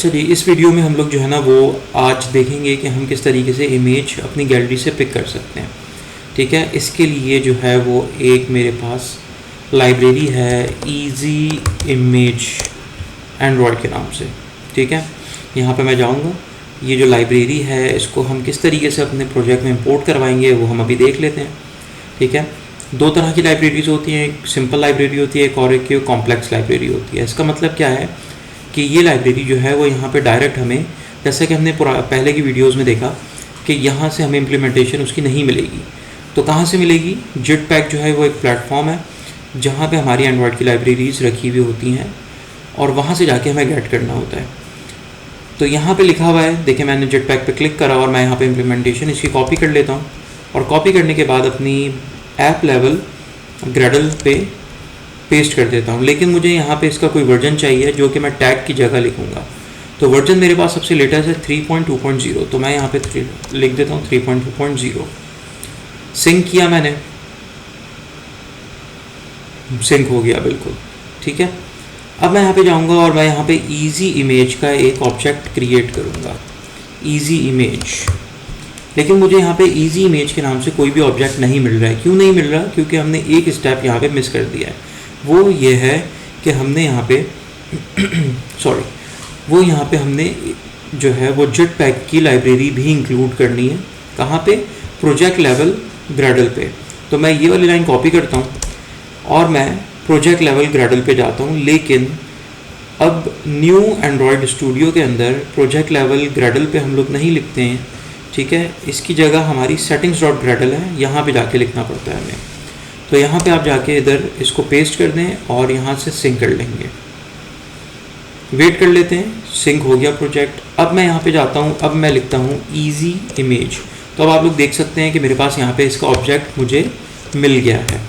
अच्छा जी, इस वीडियो में हम लोग जो है ना वो आज देखेंगे कि हम किस तरीके से इमेज अपनी गैलरी से पिक कर सकते हैं। ठीक है, इसके लिए जो है वो एक मेरे पास लाइब्रेरी है इजी इमेज एंड्रॉयड के नाम से। ठीक है, यहाँ पे मैं जाऊँगा, ये जो लाइब्रेरी है इसको हम किस तरीके से अपने प्रोजेक्ट में इंपोर्ट करवाएंगे वो हम अभी देख लेते हैं। ठीक है, दो तरह की लाइब्रेरीज होती हैं, एक सिंपल लाइब्रेरी होती है, एक और एक कॉम्प्लेक्स लाइब्रेरी होती है। इसका मतलब क्या है कि ये लाइब्रेरी जो है वो यहाँ पे डायरेक्ट हमें, जैसा कि हमने पहले की वीडियोस में देखा कि यहाँ से हमें इम्प्लीमेंटेशन उसकी नहीं मिलेगी। तो कहाँ से मिलेगी? जेटपैक जो है वो एक प्लेटफॉर्म है जहाँ पे हमारी एंड्रॉयड की लाइब्रेरीज रखी हुई होती हैं और वहाँ से जाके हमें गेट करना होता है। तो यहाँ पे लिखा हुआ है, देखिए मैंने जेटपैक पे क्लिक करा और मैं यहाँ पे इम्प्लीमेंटेशन इसकी कॉपी कर लेता हूँ और कॉपी करने के बाद अपनी ऐप लेवल ग्रेडल पे पेस्ट कर देता हूँ। लेकिन मुझे यहाँ पे इसका कोई वर्जन चाहिए जो कि मैं टैग की जगह लिखूँगा। तो वर्जन मेरे पास सबसे लेटेस्ट है 3.2.0, तो मैं यहाँ पे लिख देता हूँ 3.2.0। सिंक किया मैंने, सिंक हो गया बिल्कुल। ठीक है, अब मैं यहाँ पे जाऊँगा और मैं यहाँ पे इजी इमेज का एक ऑब्जेक्ट क्रिएट करूँगा, इजी इमेज। लेकिन मुझे यहाँ पे इजी इमेज के नाम से कोई भी ऑब्जेक्ट नहीं मिल रहा है। क्यों नहीं मिल रहा? क्योंकि हमने एक स्टेप यहाँ पे मिस कर दिया है। वो ये है कि हमने यहाँ पे वो यहाँ पे हमने जो है वो जेटपैक की लाइब्रेरी भी इंक्लूड करनी है। कहाँ पे? प्रोजेक्ट लेवल ग्रेडल पे। तो मैं ये वाली लाइन कॉपी करता हूँ और मैं प्रोजेक्ट लेवल ग्रेडल पे जाता हूँ। लेकिन अब न्यू एंड्रॉयड स्टूडियो के अंदर प्रोजेक्ट लेवल ग्रेडल पे हम लोग नहीं लिखते हैं। ठीक है, इसकी जगह हमारी सेटिंग्स डॉट ग्रेडल है, यहाँ पे जाके लिखना पड़ता है हमें। तो यहाँ पे आप जाके इधर इसको पेस्ट कर दें और यहाँ से सिंक कर लेंगे। वेट कर लेते हैं, सिंक हो गया प्रोजेक्ट। अब मैं यहाँ पे जाता हूँ, अब मैं लिखता हूँ इजी इमेज। तो अब आप लोग देख सकते हैं कि मेरे पास यहाँ पे इसका ऑब्जेक्ट मुझे मिल गया है।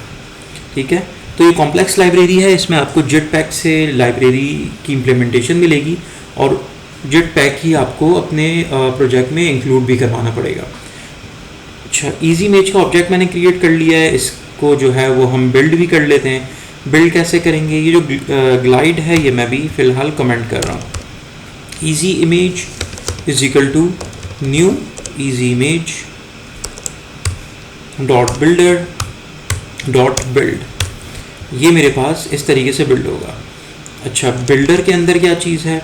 ठीक है, तो ये कॉम्प्लेक्स लाइब्रेरी है, इसमें आपको जेटपैक से लाइब्रेरी की इम्प्लीमेंटेशन मिलेगी और जेटपैक ही आपको अपने प्रोजेक्ट में इंक्लूड भी करवाना पड़ेगा। अच्छा, इजी इमेज का ऑब्जेक्ट मैंने क्रिएट कर लिया है, इसको जो है वो हम बिल्ड भी कर लेते हैं। बिल्ड कैसे करेंगे? ये जो ग्लाइड है ये मैं भी फ़िलहाल कमेंट कर रहा हूँ। Easy image is equal to new easy image dot builder dot build. ये मेरे पास इस तरीके से बिल्ड होगा। अच्छा, बिल्डर के अंदर क्या चीज़ है?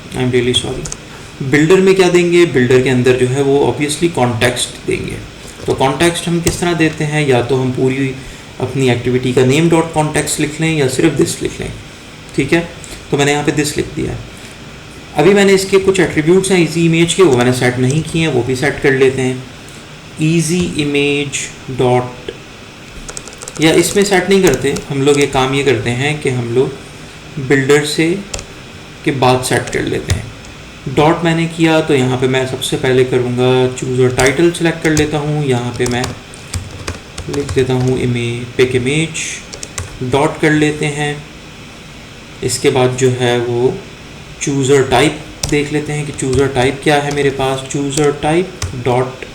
I am really sorry. Builder में क्या देंगे? बिल्डर के अंदर जो है वो ऑब्वियसली कॉन्टेक्स्ट देंगे। तो कॉन्टेक्स्ट हम किस तरह देते हैं? या तो हम पूरी अपनी एक्टिविटी का नेम डॉट कॉन्टेक्स्ट लिख लें या सिर्फ दिस लिख लें। ठीक है, तो मैंने यहाँ पे दिस लिख दिया है। अभी मैंने इसके कुछ एट्रीब्यूट्स हैं इजी इमेज के, वो मैंने सेट नहीं किए हैं, वो भी सेट कर लेते हैं। इजी इमेज डॉट, या इसमें सेट नहीं करते हम लोग, एक काम ये करते हैं कि हम लोग बिल्डर से के बाद सेट कर लेते हैं। डॉट मैंने किया तो यहाँ पे मैं सबसे पहले करूँगा चूज़र टाइटल सेलेक्ट कर लेता हूँ। यहाँ पे मैं लिख देता हूँ पिक इमेज। डॉट कर लेते हैं, इसके बाद जो है वो चूज़र टाइप देख लेते हैं कि चूज़र टाइप क्या है मेरे पास। Chooser type dot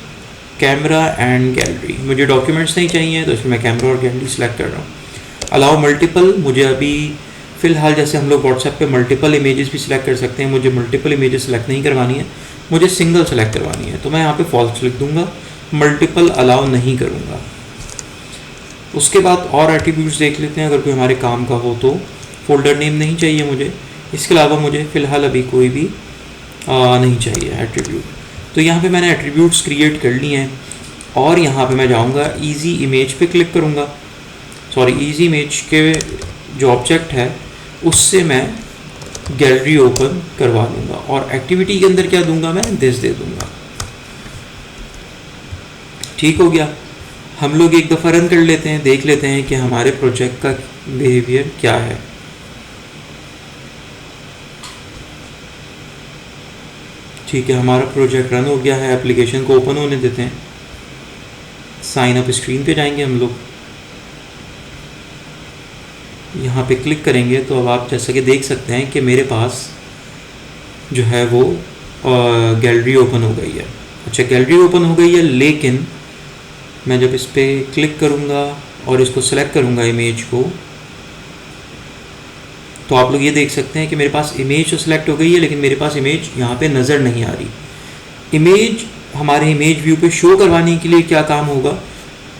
camera and gallery. मुझे डॉक्यूमेंट्स नहीं चाहिए तो इसमें मैं कैमरा और गैलरी सेलेक्ट कर रहा हूँ। अलाउ मल्टीपल, मुझे अभी फ़िलहाल जैसे हम लोग व्हाट्सएप पे मल्टीपल इमेजेस भी सिलेक्ट कर सकते हैं, मुझे मल्टीपल इमेजेस सेलेक्ट नहीं करवानी है, मुझे सिंगल सेलेक्ट करवानी है। तो मैं यहाँ पे फॉल्स लिख दूँगा, मल्टीपल अलाउ नहीं करूँगा। उसके बाद और एट्रीब्यूट्स देख लेते हैं अगर कोई हमारे काम का हो तो। फोल्डर नेम नहीं चाहिए मुझे, इसके अलावा मुझे फ़िलहाल अभी कोई भी नहीं चाहिए एट्रीब्यूट। तो यहाँ पे मैंने एट्रीब्यूट्स क्रिएट कर लिए हैं और यहाँ पे मैं जाऊँगा इजी इमेज पे क्लिक करूँगा। सॉरी, इजी इमेज के जो ऑब्जेक्ट है उससे मैं गैलरी ओपन करवा दूँगा और एक्टिविटी के अंदर क्या दूँगा? मैं दिस दे दूँगा। ठीक हो गया। हम लोग एक दफ़ा रन कर लेते हैं, देख लेते हैं कि हमारे प्रोजेक्ट का बिहेवियर क्या है। ठीक है, हमारा प्रोजेक्ट रन हो गया है। एप्लीकेशन को ओपन होने देते हैं। साइन अप स्क्रीन पे जाएंगे हम लोग, यहाँ पे क्लिक करेंगे तो अब आप जैसा कि देख सकते हैं कि मेरे पास जो है वो गैलरी ओपन हो गई है। अच्छा, गैलरी ओपन हो गई है, लेकिन मैं जब इस पर क्लिक करूँगा और इसको सेलेक्ट करूँगा इमेज को, तो आप लोग ये देख सकते हैं कि मेरे पास इमेज तो सिलेक्ट हो गई है, लेकिन मेरे पास इमेज यहाँ पे नज़र नहीं आ रही। इमेज हमारे इमेज व्यू पे शो करवाने के लिए क्या काम होगा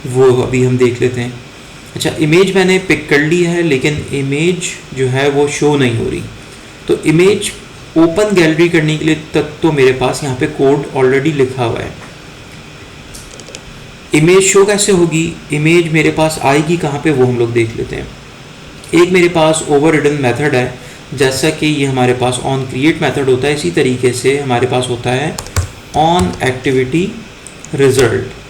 वो अभी हम देख लेते हैं। अच्छा, इमेज मैंने पिक कर ली है, लेकिन इमेज जो है वो शो नहीं हो रही। तो इमेज ओपन गैलरी करने के लिए तक तो मेरे पास यहाँ पे कोड ऑलरेडी लिखा हुआ है। इमेज शो कैसे होगी, इमेज मेरे पास आएगी कहाँ पे, वो हम लोग देख लेते हैं। एक मेरे पास ओवररिडन मेथड है, जैसा कि ये हमारे पास ऑन क्रिएट मेथड होता है, इसी तरीके से हमारे पास होता है ऑन एक्टिविटी रिजल्ट।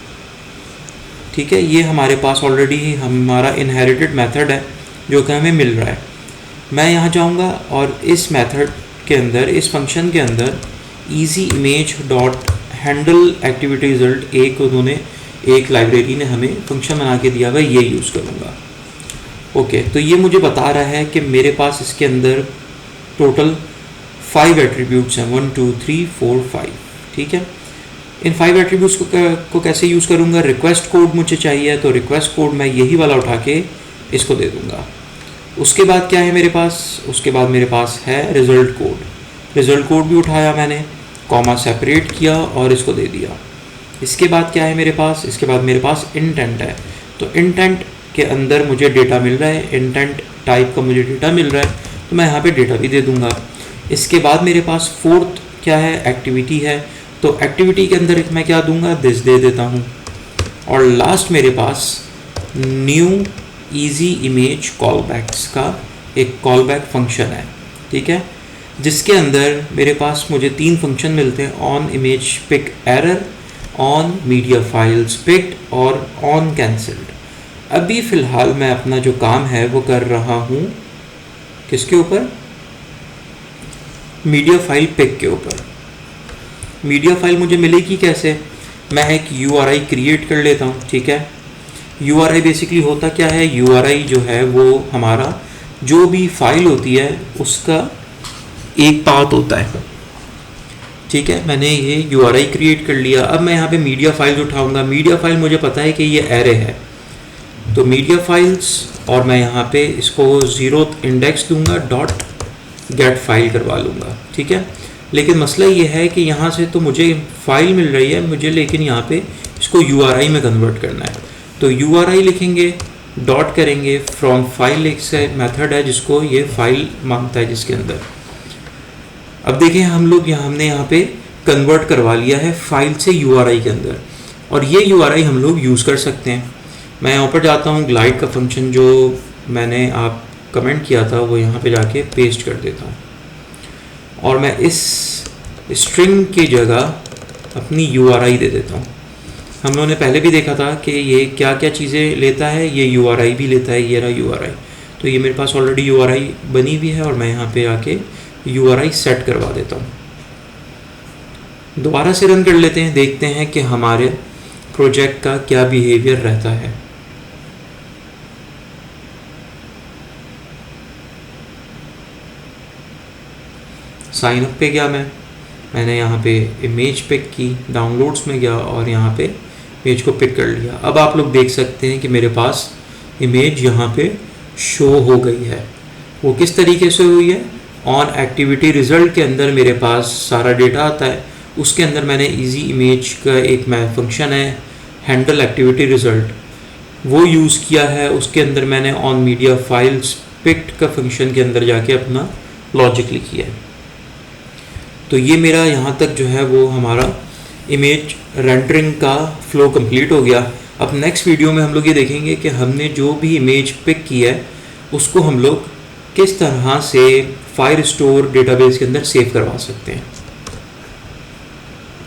ठीक है, ये हमारे पास ऑलरेडी हमारा इनहेरिटेड मेथड है जो कि हमें मिल रहा है। मैं यहाँ जाऊँगा और इस मेथड के अंदर, इस फंक्शन के अंदर easy image dot handle activity result उन्होंने एक लाइब्रेरी ने हमें फंक्शन बना के दिया हुआ, ये यूज़ करूँगा। ओके, तो ये मुझे बता रहा है कि मेरे पास इसके अंदर टोटल 5 एट्रीब्यूट्स हैं, 1 2 3 4 5। ठीक है, इन 5 एट्रीब्यूट्स को कैसे यूज़ करूँगा, रिक्वेस्ट कोड मुझे चाहिए, तो रिक्वेस्ट कोड मैं यही वाला उठा के इसको दे दूँगा। उसके बाद क्या है मेरे पास, उसके बाद मेरे पास है रिज़ल्ट कोड। रिज़ल्ट कोड भी उठाया मैंने, कॉमा सेपरेट किया और इसको दे दिया। इसके बाद क्या है मेरे पास, इसके बाद मेरे पास इंटेंट है। तो इंटेंट के अंदर मुझे डेटा मिल रहा है, इंटेंट टाइप का मुझे डेटा मिल रहा है, तो मैं यहाँ पे डेटा भी दे दूँगा। इसके बाद मेरे पास फोर्थ क्या है, एक्टिविटी है। तो एक्टिविटी के अंदर मैं क्या दूँगा, दिस दे देता हूँ। और लास्ट मेरे पास न्यू ईजी इमेज कॉलबैक्स का एक कॉलबैक फंक्शन है। ठीक है, जिसके अंदर मेरे पास मुझे 3 फंक्शन मिलते हैं, on image pick error, on media files picked और ऑन कैंसल्ड। अभी फ़िलहाल मैं अपना जो काम है वो कर रहा हूँ किसके ऊपर, मीडिया फाइल पिक के ऊपर। मीडिया फाइल मुझे मिलेगी कैसे, मैं एक URI क्रिएट कर लेता हूँ। ठीक है, URI बेसिकली होता क्या है, URI जो है वो हमारा जो भी फाइल होती है उसका एक पाथ होता है। ठीक है, मैंने ये URI क्रिएट कर लिया। अब मैं यहाँ पे मीडिया फाइल्स उठाऊंगा। मीडिया फाइल मुझे पता है कि ये एरे है, तो मीडिया फाइल्स, और मैं यहाँ पे इसको 0th इंडेक्स दूंगा, डॉट गेट फाइल करवा लूँगा। ठीक है, लेकिन मसला ये है कि यहाँ से तो मुझे फाइल मिल रही है मुझे, लेकिन यहाँ पे इसको URI में कन्वर्ट करना है। तो URI लिखेंगे, डॉट करेंगे, फ्रॉम फाइल एक से मेथड है जिसको ये फाइल मांगता है जिसके अंदर। अब देखें हम लोग हमने यहाँ पे कन्वर्ट करवा लिया है फाइल से URI के अंदर, और ये URI हम लोग यूज़ कर सकते हैं। मैं यहाँ पर जाता हूँ, ग्लाइड का फंक्शन जो मैंने आप कमेंट किया था वो यहाँ पे जाके पेस्ट कर देता हूँ, और मैं इस स्ट्रिंग की जगह अपनी URI दे देता हूँ। हम लोगों ने पहले भी देखा था कि ये क्या क्या चीज़ें लेता है, ये URI भी लेता है, ये रहा URI। तो ये मेरे पास ऑलरेडी URI बनी हुई है, और मैं यहाँ पे आके URI सेट करवा देता हूँ। दोबारा से रन कर लेते हैं, देखते हैं कि हमारे प्रोजेक्ट का क्या बिहेवियर रहता है। साइन अप पे गया मैंने यहाँ पे इमेज पिक की, डाउनलोड्स में गया और यहाँ पे इमेज को पिक कर लिया। अब आप लोग देख सकते हैं कि मेरे पास इमेज यहाँ पे शो हो गई है। वो किस तरीके से हुई है, ऑन एक्टिविटी रिजल्ट के अंदर मेरे पास सारा डेटा आता है, उसके अंदर मैंने इजी इमेज का एक फंक्शन है हैंडल एक्टिविटी रिजल्ट, वो यूज़ किया है। उसके अंदर मैंने ऑन मीडिया फाइल्स पिक्ड का फंक्शन के अंदर जाके अपना लॉजिक लिखी है। तो ये मेरा यहाँ तक जो है वो हमारा इमेज रेंडरिंग का फ्लो कंप्लीट हो गया। अब नेक्स्ट वीडियो में हम लोग ये देखेंगे कि हमने जो भी इमेज पिक की है उसको हम लोग किस तरह से फायरस्टोर डेटाबेस के अंदर सेव करवा सकते हैं।